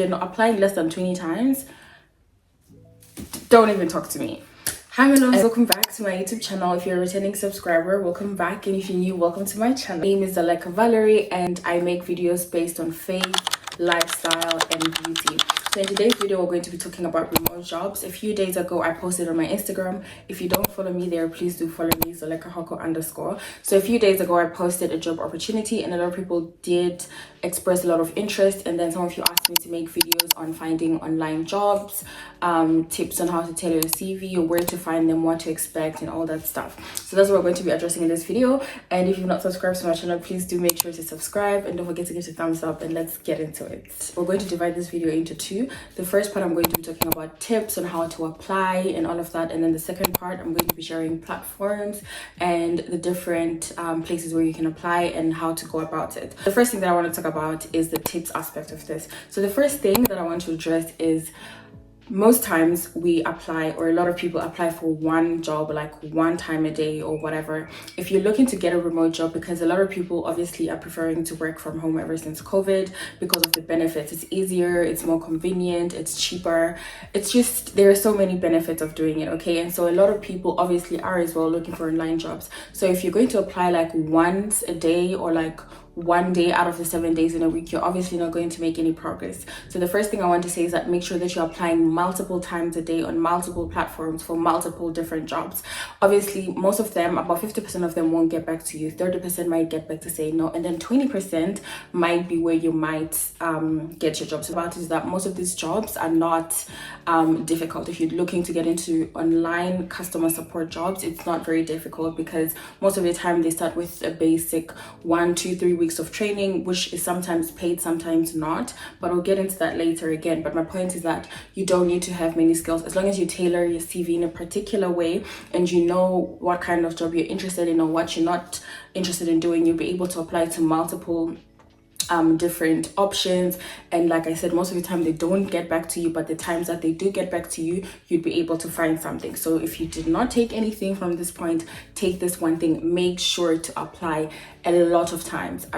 You're not applying less than 20 times, don't even talk to me. Hi my loves, welcome back to my YouTube channel. If you're a returning subscriber, welcome back, and if you're new, welcome to my channel. My name is Zaleka Valerie and I make videos based on faith, lifestyle and beauty. So in today's video, we're going to be talking about remote jobs. A few days ago, I posted on my Instagram. If you don't follow me there, please do follow me, _. So a few days ago, I posted a job opportunity and a lot of people did express a lot of interest. And then some of you asked me to make videos on finding online jobs, tips on how to tailor your CV, or where to find them, what to expect and all that stuff. So that's what we're going to be addressing in this video. And if you've not subscribed to my channel, please do make sure to subscribe and don't forget to give it a thumbs up, and let's get into it. We're going to divide this video into two. The first part, I'm going to be talking about tips on how to apply and all of that, and then the second part, I'm going to be sharing platforms and the different places where you can apply and how to go about it. The first thing that I want to talk about is the tips aspect of this. So the first thing that I want to address is most times we apply, or a lot of people apply for one job, like one time a day or whatever. If you're looking to get a remote job, because a lot of people obviously are preferring to work from home ever since COVID because of the benefits. It's easier, it's more convenient, it's cheaper. It's just, there are so many benefits of doing it, okay? And so a lot of people obviously are as well looking for online jobs. So if you're going to apply like once a day or like one day out of the 7 days in a week, you're obviously not going to make any progress. So the first thing I want to say is that make sure that you're applying multiple times a day on multiple platforms for multiple different jobs. Obviously, most of them, about 50% of them won't get back to you, 30% might get back to say no, and then 20% might be where you might get your jobs. About is that most of these jobs are not difficult. If you're looking to get into online customer support jobs, it's not very difficult because most of the time they start with a basic 1, 2, 3 weeks of training, which is sometimes paid, sometimes not, but we'll get into that later again. But my point is that you don't need to have many skills as long as you tailor your CV in a particular way and you know what kind of job you're interested in or what you're not interested in doing. You'll be able to apply to multiple different options. And like I said, most of the time they don't get back to you, but the times that they do get back to you, you'd be able to find something. So if you did not take anything from this point, take this one thing: make sure to apply a lot of times.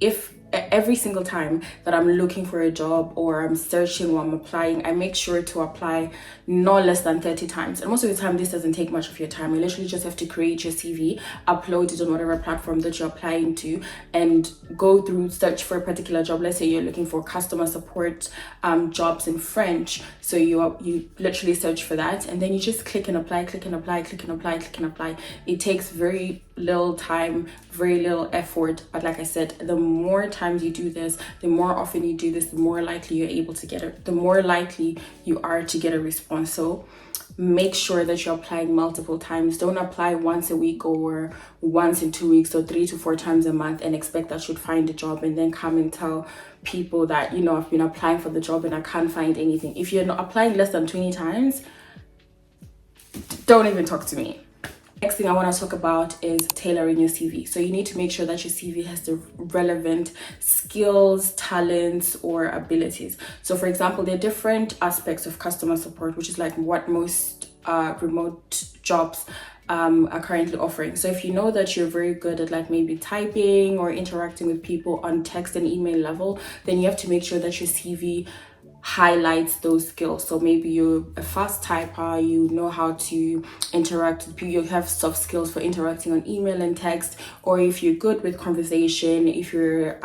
If every single time that I'm looking for a job or I'm searching or I'm applying, I make sure to apply no less than 30 times. And most of the time this doesn't take much of your time. You literally just have to create your CV, upload it on whatever platform that you're applying to, and go through, search for a particular job. Let's say you're looking for customer support jobs in French, so you literally search for that, and then you just click and apply, click and apply, click and apply, click and apply. It takes very little time, very little effort, but like I said, the more times you do this, the more often you do this, the more likely you're able to get it, the more likely you are to get a response. So make sure that you're applying multiple times. Don't apply once a week or once in 2 weeks or 3 to 4 times a month and expect that you'd find a job and then come and tell people that, you know, I've been applying for the job and I can't find anything. If you're not applying less than 20 times, don't even talk to me. Next thing I want to talk about is tailoring your CV. So you need to make sure that your CV has the relevant skills, talents, or abilities. So for example, there are different aspects of customer support, which is like what most remote jobs are currently offering. So if you know that you're very good at like maybe typing or interacting with people on text and email level, then you have to make sure that your CV highlights those skills. So maybe you're a fast typer, you know how to interact with people, you have soft skills for interacting on email and text, or if you're good with conversation, if you're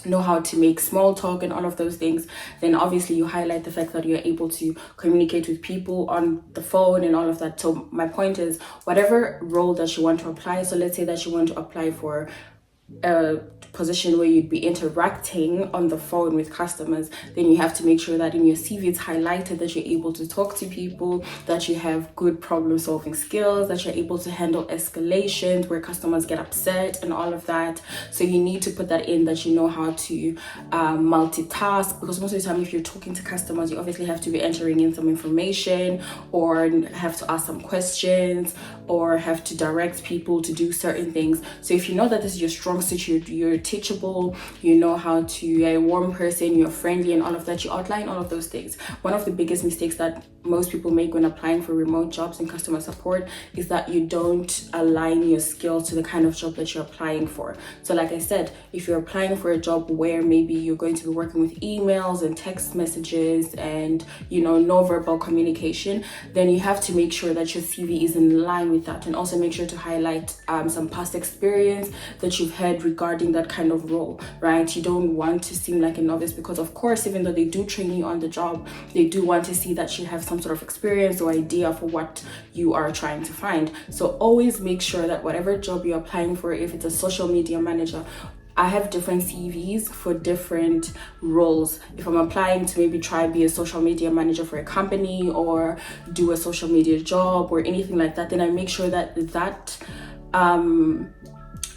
know how to make small talk and all of those things, then obviously you highlight the fact that you're able to communicate with people on the phone and all of that. So my point is, whatever role that you want to apply, so let's say that you want to apply for a position where you'd be interacting on the phone with customers, then you have to make sure that in your CV it's highlighted that you're able to talk to people, that you have good problem solving skills, that you're able to handle escalations where customers get upset and all of that. So you need to put that in, that you know how to multitask, because most of the time if you're talking to customers, you obviously have to be entering in some information or have to ask some questions or have to direct people to do certain things. So if you know that this is your strong strong suit, you're teachable, you know how to, you're a warm person, you're friendly and all of that. You outline all of those things. One of the biggest mistakes that most people make when applying for remote jobs in customer support is that you don't align your skills to the kind of job that you're applying for. So like I said, if you're applying for a job where maybe you're going to be working with emails and text messages and, you know, no verbal communication, then you have to make sure that your CV is in line with that, and also make sure to highlight some past experience that you've had regarding that kind of role, right? You don't want to seem like a novice, because of course, even though they do train you on the job, they do want to see that you have some sort of experience or idea for what you are trying to find. So always make sure that whatever job you're applying for, if it's a social media manager, I have different CVs for different roles. If I'm applying to maybe try be a social media manager for a company or do a social media job or anything like that, then I make sure that that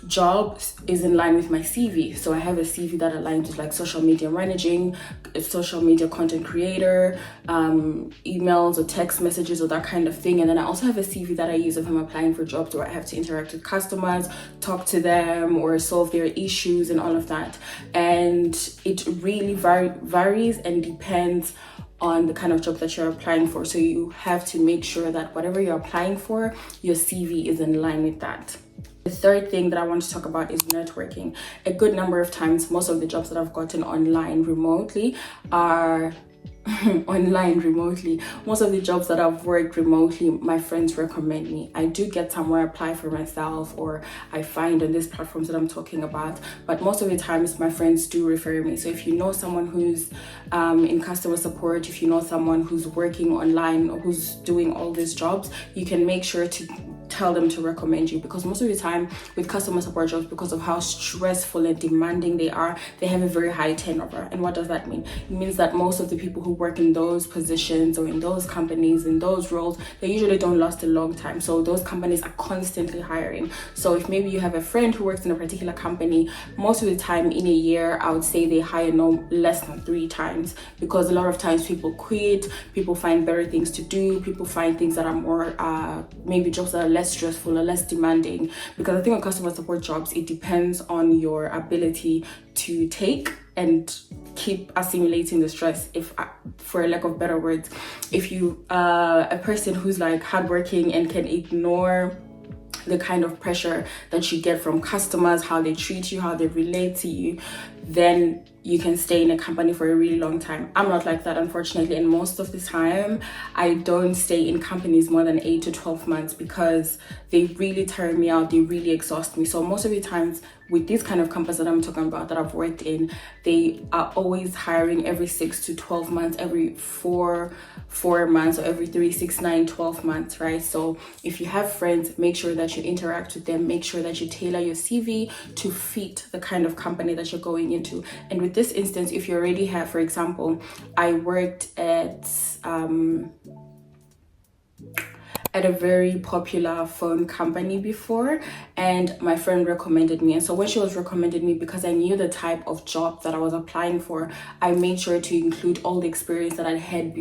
job is in line with my CV. So I have a CV that aligns with like social media managing, social media content creator, emails or text messages or that kind of thing. And then I also have a CV that I use if I'm applying for jobs where I have to interact with customers, talk to them or solve their issues and all of that. And it really varies and depends on the kind of job that you're applying for. So you have to make sure that whatever you're applying for, your CV is in line with that. The third thing that I want to talk about is networking. A good number of times, most of the jobs that I've gotten online remotely are Most of the jobs that I've worked remotely, my friends recommend me. I do get somewhere, apply for myself, or I find on these platforms that I'm talking about, but most of the times my friends do refer me. So if you know someone who's in customer support, if you know someone who's working online or who's doing all these jobs, you can make sure to tell them to recommend you, because most of the time with customer support jobs, because of how stressful and demanding they are, they have a very high turnover. And what does that mean? It means that most of the people who work in those positions or in those companies, in those roles, they usually don't last a long time. So those companies are constantly hiring. So if maybe you have a friend who works in a particular company, most of the time in a year, I would say they hire no less than 3 times, because a lot of times people quit, people find better things to do, people find things that are more maybe jobs that are less stressful or less demanding. Because I think on customer support jobs, it depends on your ability to take and keep assimilating the stress, if for a lack of better words. If you a person who's like hardworking and can ignore the kind of pressure that you get from customers, how they treat you, how they relate to you, then you can stay in a company for a really long time. I'm not like that, unfortunately, and most of the time I don't stay in companies more than 8 to 12 months, because they really tire me out, they really exhaust me. So most of the times with these kind of companies that I'm talking about, that I've worked in, they are always hiring every 6 to 12 months, every 4 months, or every 3, 6, 9, 12 months, right? So if you have friends, make sure that you interact with them, make sure that you tailor your CV to fit the kind of company that you're going into. And with this instance, if you already have, for example, I worked at a very popular phone company before, and my friend recommended me. And so when she was recommended me, because I knew the type of job that I was applying for, I made sure to include all the experience that I had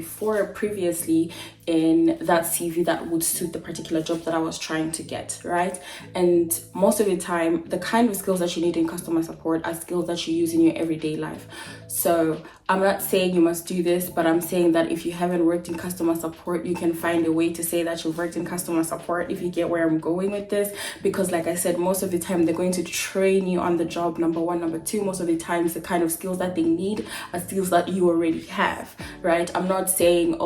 previously in that CV that would suit the particular job that I was trying to get, right? And most of the time, the kind of skills that you need in customer support are skills that you use in your everyday life. So I'm not saying you must do this, but I'm saying that if you haven't worked in customer support, you can find a way to say that you've worked in customer support, if you get where I'm going with this. Because like I said, most of the time they're going to train you on the job, number one. Number two, most of the times the kind of skills that they need are skills that you already have, right? I'm not saying,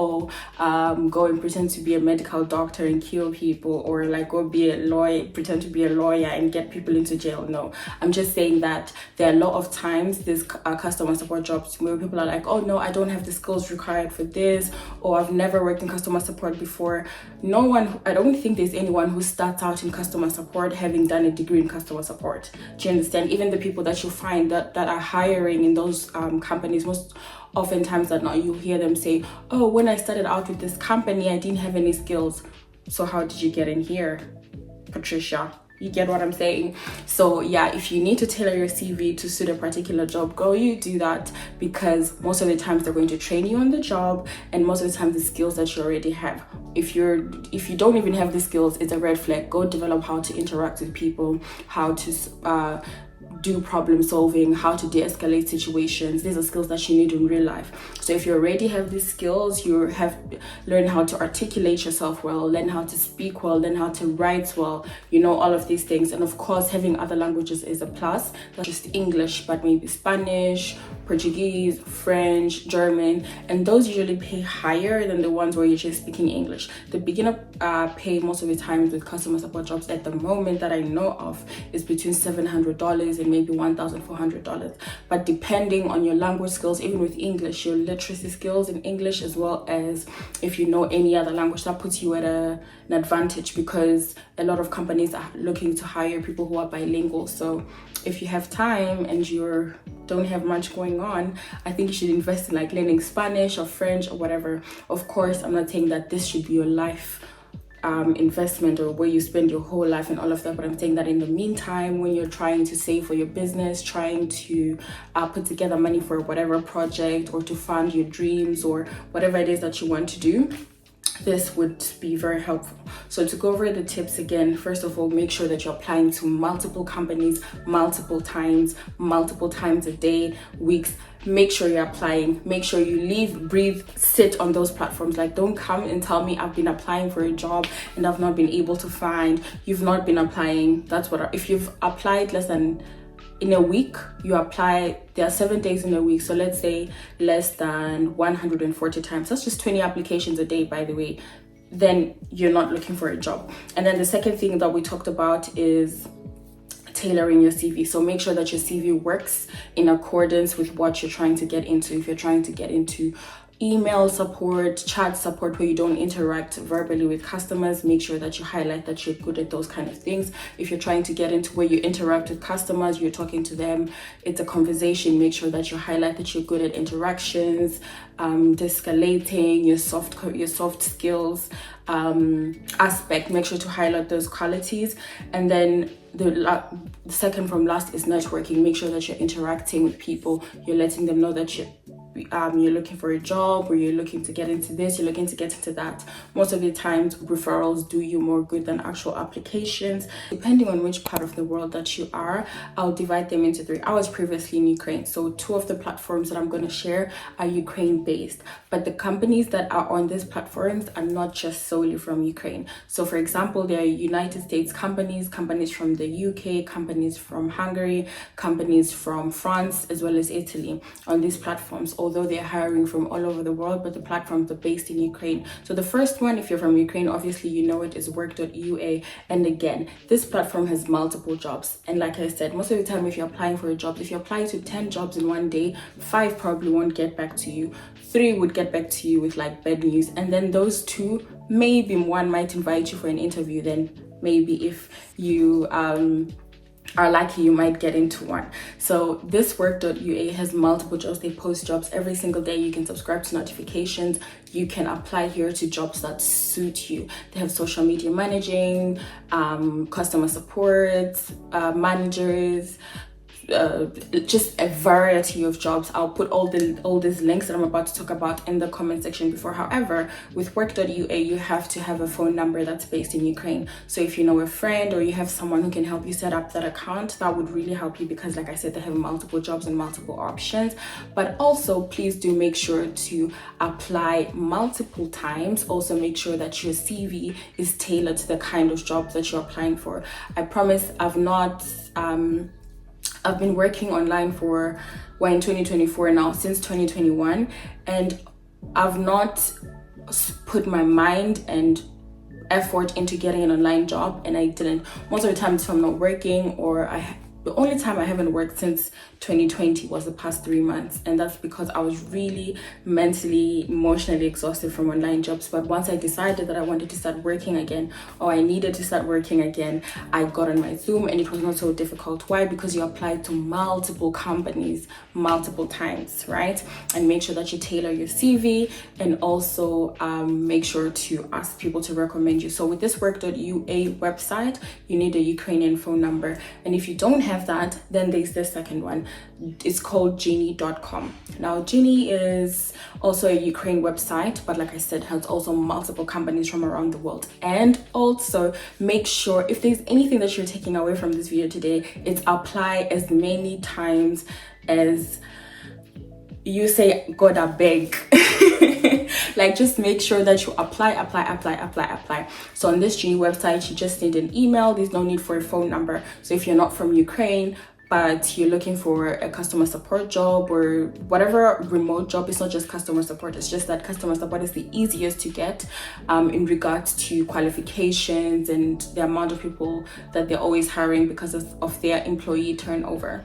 go and pretend to be a medical doctor and kill people, or like go be a lawyer, pretend to be a lawyer and get people into jail. No, I'm just saying that there are a lot of times these customer support jobs where people are like, oh no, I don't have the skills required for this, or I've never worked in customer support before. I don't think there's anyone who starts out in customer support having done a degree in customer support. Do you understand? Even the people that you find that are hiring in those companies, most oftentimes that now you hear them say, oh, when I started out with this company, I didn't have any skills. So how did you get in here, Patricia? You get what I'm saying? So yeah, if you need to tailor your CV to suit a particular job, you do that, because most of the times they're going to train you on the job, and most of the time the skills that you already have. If you don't even have the skills, it's a red flag. Go develop how to interact with people, how to do problem solving, how to de-escalate situations. These are skills that you need in real life. So if you already have these skills, you have learned how to articulate yourself well, learn how to speak well, learn how to write well, all of these things. And of course, having other languages is a plus, not just English, but maybe Spanish, Portuguese, French, German, and those usually pay higher than the ones where you're just speaking English. The beginner pay most of the time with customer support jobs at the moment that I know of is between $700 and maybe $1,400. But depending on your language skills, even with English, your literacy skills in English, as well as if you know any other language, that puts you at an advantage, because a lot of companies are looking to hire people who are bilingual. So if you have time and you don't have much going on, I think you should invest in like learning Spanish or French or whatever. Of course, I'm not saying that this should be your life investment or where you spend your whole life and all of that, but I'm saying that in the meantime, when you're trying to save for your business, trying to put together money for whatever project, or to fund your dreams, or whatever it is that you want to do, this would be very helpful. So to go over the tips again, first of all, make sure that you're applying to multiple companies, multiple times a day, weeks. Make sure you're applying. Make sure you live, breathe, sit on those platforms. Like, don't come and tell me I've been applying for a job and I've not been able to find. You've not been applying. That's what, if you've applied less than in a week, you apply, there are 7 days in a week, so let's say less than 140 times, that's just 20 applications a day, by the way, then you're not looking for a job. And then the second thing that we talked about is tailoring your CV. So make sure that your CV works in accordance with what you're trying to get into. If you're trying to get into email support, chat support, where you don't interact verbally with customers, make sure that you highlight that you're good at those kind of things. If you're trying to get into where you interact with customers, you're talking to them, it's a conversation, make sure that you highlight that you're good at interactions, de-escalating, your soft skills aspect, make sure to highlight those qualities. And then the second from last is networking. Make sure that you're interacting with people, you're letting them know that you're looking for a job, or you're looking to get into this, you're looking to get into that. Most of the times, referrals do you more good than actual applications, depending on which part of the world that you are. I'll divide them into 3. I was previously in Ukraine, so 2 of the platforms that I'm going to share are Ukraine based, but the companies that are on these platforms are not just solely from Ukraine. So for example, there are United States companies from the UK, companies from Hungary, companies from France, as well as Italy on these platforms, although they're hiring from all over the world, but the platforms are based in Ukraine. So the first one, if you're from Ukraine, obviously you know it, is work.ua. And again, this platform has multiple jobs. And like I said, most of the time, if you're applying for a job, if you apply to 10 jobs in one day, 5 probably won't get back to you. 3 would get back to you with like bad news. And then those 2, maybe 1 might invite you for an interview. Then maybe if you are lucky, you might get into one. So this work.ua has multiple jobs. They post jobs every single day. You can subscribe to notifications. You can apply here to jobs that suit you. They have social media managing, customer support, managers, just a variety of jobs. I'll put all these links that I'm about to talk about in the comment section before. However, with work.ua, you have to have a phone number that's based in Ukraine. So if you know a friend or you have someone who can help you set up that account, that would really help you, because like I said, they have multiple jobs and multiple options. But also, please do make sure to apply multiple times. Also make sure that your CV is tailored to the kind of jobs that you're applying for. I promise I've been working online we're in 2024 now, since 2021, and I've not put my mind and effort into getting an online job, and I didn't. Most of the time, if I'm not working, or the only time I haven't worked since 2020 was the past 3 months, and that's because I was really mentally, emotionally exhausted from online jobs. But once I decided that I wanted to start working again, or I needed to start working again, I got on my Zoom, and it was not so difficult. Why? Because you apply to multiple companies multiple times, right? And make sure that you tailor your CV, and also make sure to ask people to recommend you. So with this work.ua website, you need a Ukrainian phone number, and if you don't have that, then there's the second one. It's called genie.com. Now Genie is also a Ukraine website, but like I said, has also multiple companies from around the world. And also make sure, if there's anything that you're taking away from this video today, it's apply as many times as you say God I beg. Like, just make sure that you apply. So on this Genie website, you just need an email. There's no need for a phone number. So if you're not from Ukraine but you're looking for a customer support job or whatever remote job, it's not just customer support, it's just that customer support is the easiest to get in regards to qualifications and the amount of people that they're always hiring because of their employee turnover.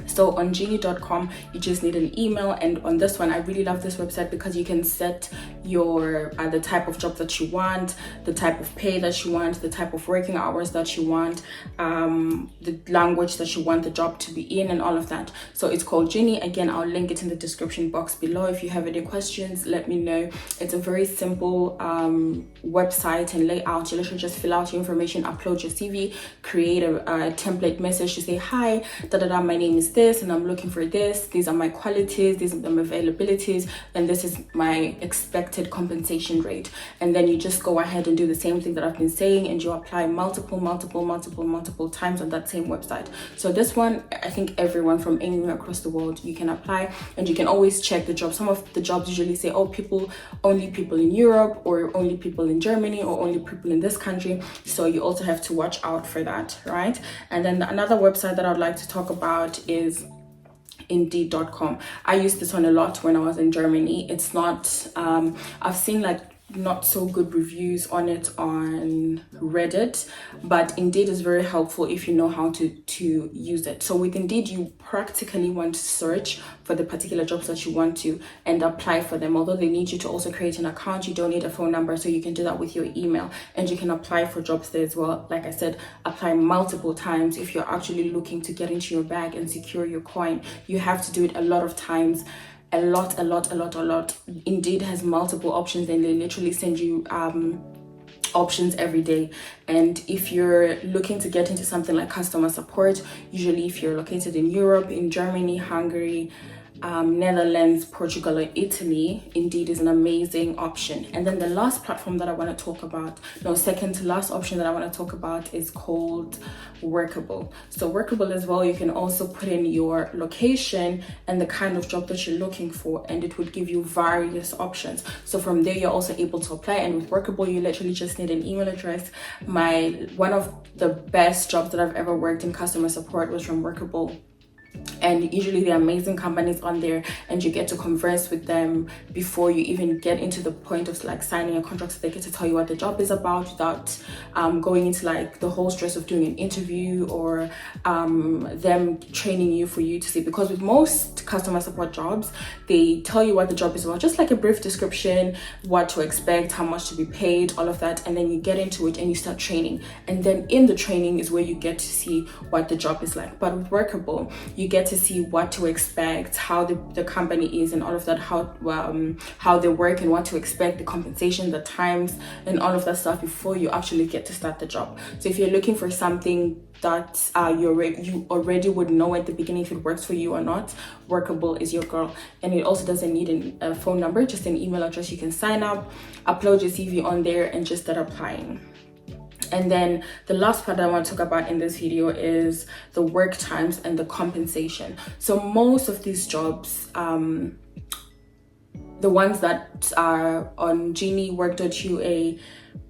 So on genie.com, you just need an email. And on this one, I really love this website because you can set your the type of job that you want, the type of pay that you want, the type of working hours that you want, the language that you want the job to be in, and all of that. So it's called Genie. Again, I'll link it in the description box below. If you have any questions, let me know. It's a very simple website and layout. You literally just fill out your information, upload your CV, create a template message to say, hi, my name is this and I'm looking for this, these are my qualities, these are my availabilities, and this is my expected compensation rate. And then you just go ahead and do the same thing that I've been saying, and you apply multiple times on that same website. So this one, I think everyone from anywhere across the world, you can apply, and you can always check the job. Some of the jobs usually say, oh, only people in Europe, or only people in Germany, or only people in this country. So you also have to watch out for that, right? And then another website that I'd like to talk about is indeed.com. I used this one a lot when I was in Germany. It's not I've seen like not so good reviews on it on Reddit, but Indeed is very helpful if you know how to use it. So with Indeed, you practically want to search for the particular jobs that you want to and apply for them. Although they need you to also create an account, you don't need a phone number, so you can do that with your email, and you can apply for jobs there as well. Like I said, apply multiple times. If you're actually looking to get into your bag and secure your coin, you have to do it a lot of times. A lot. Indeed has multiple options, and they literally send you options every day. And if you're looking to get into something like customer support, usually if you're located in Europe, in Germany, Hungary, Netherlands, Portugal, or Italy, Indeed is an amazing option. And then the last platform that I want to talk about, second to last option that I want to talk about is called Workable. So Workable as well, you can also put in your location and the kind of job that you're looking for, and it would give you various options. So from there, you're also able to apply. And with Workable, you literally just need an email address. One of the best jobs that I've ever worked in customer support was from Workable. And usually they're amazing companies on there, and you get to converse with them before you even get into the point of like signing a contract, so they get to tell you what the job is about without going into like the whole stress of doing an interview or them training you for you to see. Because with most customer support jobs, they tell you what the job is about, just like a brief description, what to expect, how much to be paid, all of that, and then you get into it and you start training. And then in the training is where you get to see what the job is like. But with Workable, you get to see what to expect, how the company is, and all of that, how they work and what to expect, the compensation, the times, and all of that stuff before you actually get to start the job. So if you're looking for something that you already would know at the beginning if it works for you or not, Workable is your girl. And it also doesn't need a phone number, just an email address. You can sign up, upload your CV on there, and just start applying. And then the last part that I want to talk about in this video is the work times and the compensation. So most of these jobs, the ones that are on Genie, Work.ua,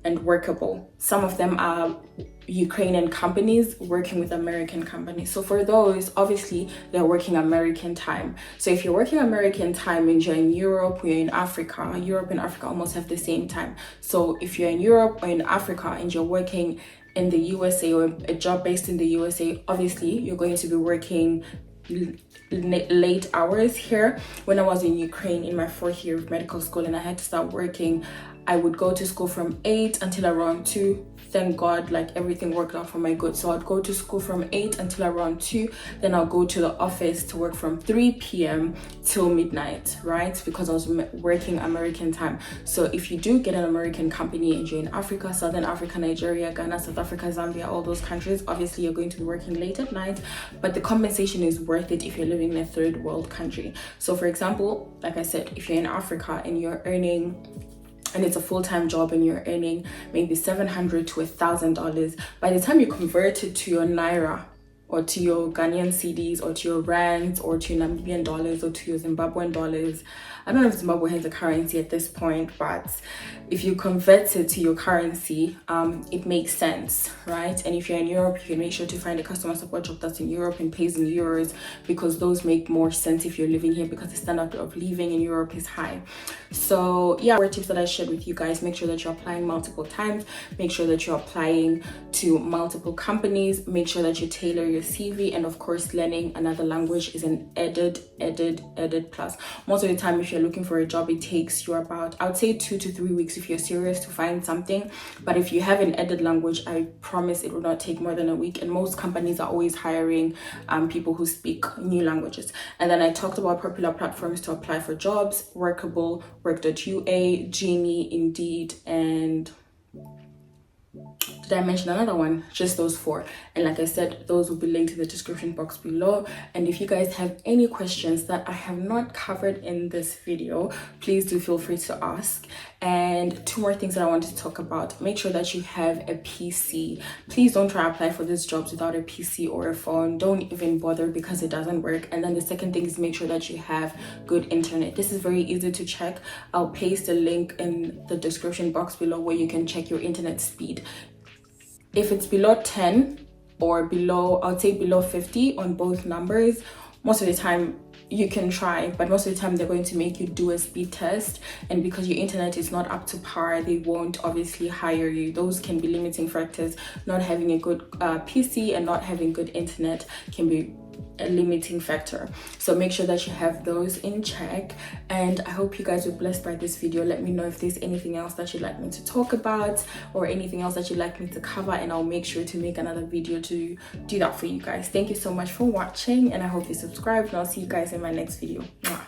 and Workable, some of them are Ukrainian companies working with American companies. So for those, obviously they're working American time. So if you're working American time and you're in Europe or you're in Africa, Europe and Africa almost have the same time. So if you're in Europe or in Africa and you're working in the USA or a job based in the USA, obviously you're going to be working late hours here. When I was in Ukraine in my 4th year of medical school and I had to start working, I would go to school from 8 until around 2, thank God, like everything worked out for my good. So I'd go to school from 8 until around 2, then I'll go to the office to work from 3 p.m. till midnight, right? Because I was working American time. So if you do get an American company and you're in Africa, Southern Africa, Nigeria, Ghana, South Africa, Zambia, all those countries, obviously you're going to be working late at night, but the compensation is worth it if you're living in a third world country. So for example, like I said, if you're in Africa and you're earning, and it's a full-time job and you're earning maybe $700 to $1,000, by the time you convert it to your Naira or to your Ghanaian cedis or to your rands or to your Namibian dollars or to your Zimbabwean dollars, I don't know if Zimbabwe has a currency at this point, but if you convert it to your currency, it makes sense, right? And if you're in Europe, you can make sure to find a customer support job that's in Europe and pays in euros, because those make more sense if you're living here, because the standard of living in Europe is high. So yeah, four tips that I shared with you guys. Make sure that you're applying multiple times. Make sure that you're applying to multiple companies. Make sure that you tailor your CV, and of course, learning another language is an added plus. Most of the time, if you're looking for a job, it takes you about, I would say 2 to 3 weeks if you're serious to find something. But if you have an added language, I promise it will not take more than a week. And most companies are always hiring people who speak new languages. And then I talked about popular platforms to apply for jobs: Workable, Work.ua, Genie, Indeed, and did I mention another one? Just those 4. And like I said, those will be linked in the description box below. And if you guys have any questions that I have not covered in this video, please do feel free to ask. And 2 more things that I wanted to talk about. Make sure that you have a PC. Please don't try to apply for these jobs without a PC or a phone. Don't even bother, because it doesn't work. And then the second thing is make sure that you have good internet. This is very easy to check. I'll paste a link in the description box below where you can check your internet speed. If it's below 10 or below, I'll say below 50 on both numbers, most of the time you can try, but most of the time they're going to make you do a speed test, and because your internet is not up to par, they won't obviously hire you. Those can be limiting factors. Not having a good PC and not having good internet can be a limiting factor. So make sure that you have those in check. And I hope you guys were blessed by this video. Let me know if there's anything else that you'd like me to talk about or anything else that you'd like me to cover, and I'll make sure to make another video to do that for you guys. Thank you so much for watching, and I hope you subscribe, and I'll see you guys in my next video. Mwah.